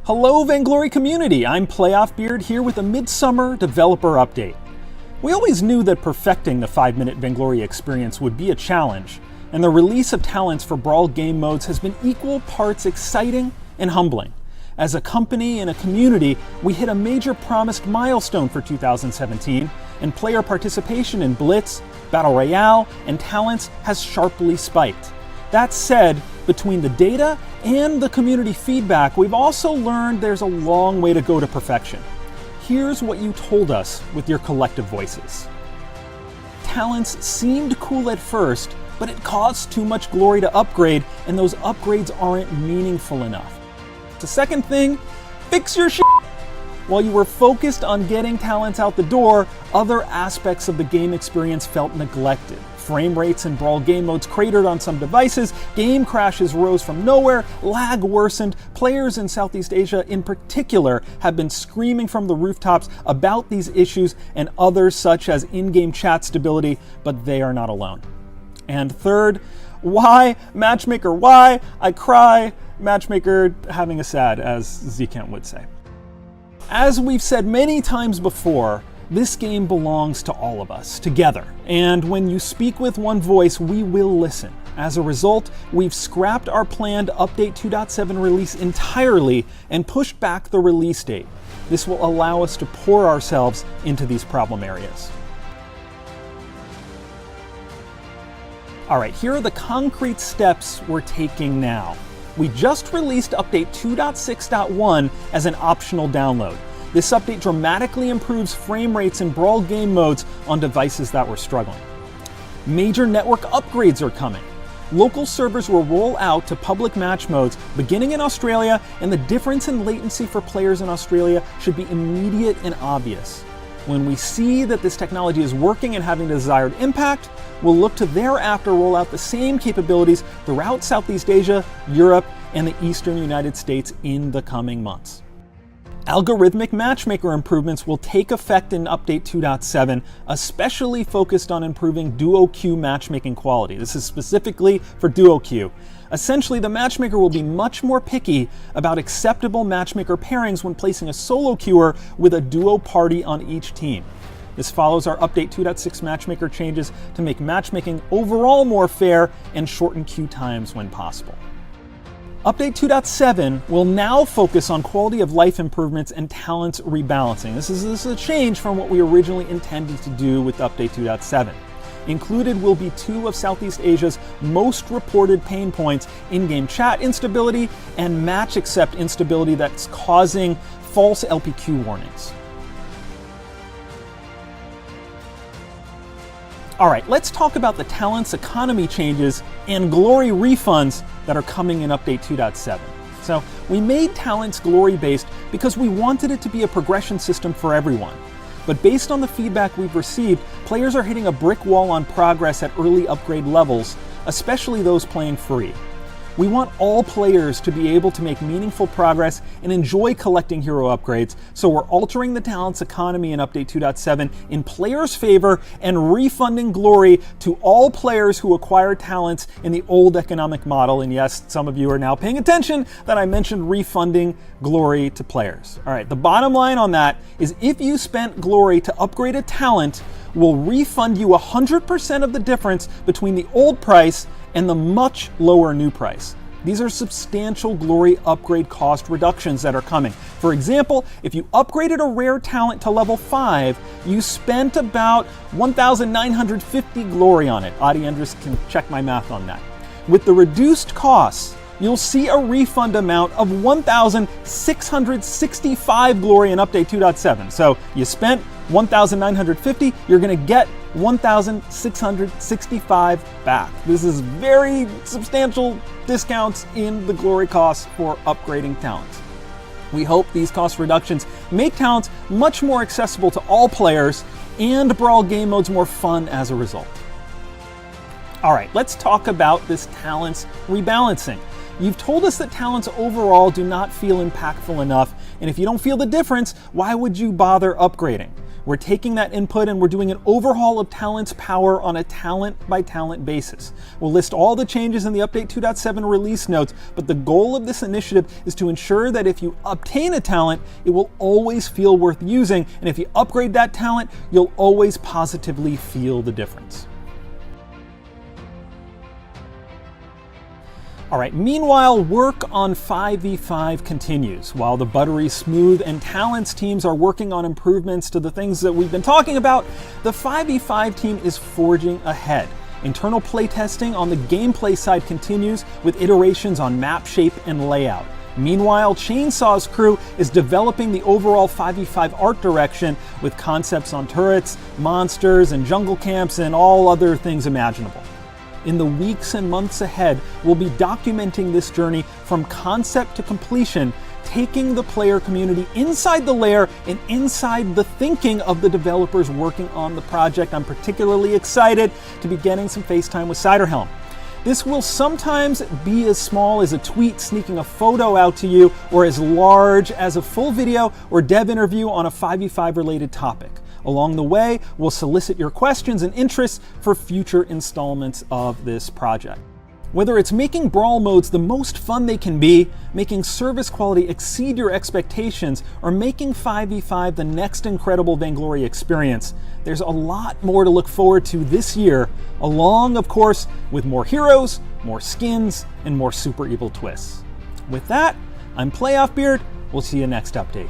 Hello Vainglory community, I'm PlayoffBeard here with a Midsummer developer update. We always knew that perfecting the 5-minute Vainglory experience would be a challenge, and the release of talents for Brawl game modes has been equal parts exciting and humbling. As a company and a community, we hit a major promised milestone for 2017, and player participation in Blitz, Battle Royale, and talents has sharply spiked. That said, between the data and the community feedback, we've also learned there's a long way to go to perfection. Here's what you told us with your collective voices. Talents seemed cool at first, but it costs too much glory to upgrade, and those upgrades aren't meaningful enough. The second thing, fix your shit. While you were focused on getting talents out the door, other aspects of the game experience felt neglected. Frame rates in Brawl game modes cratered on some devices, game crashes rose from nowhere, lag worsened. Players in Southeast Asia in particular have been screaming from the rooftops about these issues and others such as in-game chat stability, but they are not alone. And third, why? Matchmaker, why? I cry. Matchmaker having a sad, as Zekent would say. As we've said many times before, this game belongs to all of us, together. And when you speak with one voice, we will listen. As a result, we've scrapped our planned Update 2.7 release entirely and pushed back the release date. This will allow us to pour ourselves into these problem areas. All right, here are the concrete steps we're taking now. We just released Update 2.6.1 as an optional download. This update dramatically improves frame rates in Brawl game modes on devices that were struggling. Major network upgrades are coming. Local servers will roll out to public match modes beginning in Australia, and the difference in latency for players in Australia should be immediate and obvious. When we see that this technology is working and having the desired impact, we'll look to thereafter roll out the same capabilities throughout Southeast Asia, Europe, and the Eastern United States in the coming months. Algorithmic matchmaker improvements will take effect in Update 2.7, especially focused on improving duo queue matchmaking quality. This is specifically for duo queue. Essentially, the matchmaker will be much more picky about acceptable matchmaker pairings when placing a solo queuer with a duo party on each team. This follows our Update 2.6 matchmaker changes to make matchmaking overall more fair and shorten queue times when possible. Update 2.7 will now focus on quality of life improvements and talents rebalancing. This is a change from what we originally intended to do with Update 2.7. Included will be 2 of Southeast Asia's most reported pain points: in-game chat instability and match accept instability that's causing false LPQ warnings. All right, let's talk about the talents economy changes and glory refunds that are coming in Update 2.7. So we made talents glory-based because we wanted it to be a progression system for everyone. But based on the feedback we've received, players are hitting a brick wall on progress at early upgrade levels, especially those playing free. We want all players to be able to make meaningful progress and enjoy collecting hero upgrades, so we're altering the talents economy in Update 2.7 in players' favor and refunding glory to all players who acquire talents in the old economic model. And yes, some of you are now paying attention that I mentioned refunding glory to players. All right, the bottom line on that is if you spent glory to upgrade a talent, we'll refund you 100% of the difference between the old price and the much lower new price. These are substantial glory upgrade cost reductions that are coming. For example, if you upgraded a rare talent to level 5, you spent about 1,950 glory on it. Audienders can check my math on that. With the reduced costs, you'll see a refund amount of 1,665 glory in Update 2.7. So you spent 1,950, you're going to get 1,665 back. This is very substantial discounts in the glory costs for upgrading talents. We hope these cost reductions make talents much more accessible to all players and Brawl game modes more fun as a result. All right, let's talk about this talents rebalancing. You've told us that talents overall do not feel impactful enough, and if you don't feel the difference, why would you bother upgrading? We're taking that input and we're doing an overhaul of talent's power on a talent-by-talent basis. We'll list all the changes in the Update 2.7 release notes, but the goal of this initiative is to ensure that if you obtain a talent, it will always feel worth using, and if you upgrade that talent, you'll always positively feel the difference. Alright, meanwhile, work on 5v5 continues. While the Buttery, Smooth, and Talents teams are working on improvements to the things that we've been talking about, the 5v5 team is forging ahead. Internal playtesting on the gameplay side continues with iterations on map shape and layout. Meanwhile, Chainsaw's crew is developing the overall 5v5 art direction with concepts on turrets, monsters, and jungle camps, and all other things imaginable. In the weeks and months ahead, we'll be documenting this journey from concept to completion, taking the player community inside the lair and inside the thinking of the developers working on the project. I'm particularly excited to be getting some FaceTime with Ciderhelm. This will sometimes be as small as a tweet sneaking a photo out to you, or as large as a full video or dev interview on a 5v5 related topic. Along the way, we'll solicit your questions and interests for future installments of this project. Whether it's making brawl modes the most fun they can be, making service quality exceed your expectations, or making 5v5 the next incredible Vainglory experience, there's a lot more to look forward to this year, along, of course, with more heroes, more skins, and more super evil twists. With that, I'm Playoffbeard. We'll see you next update.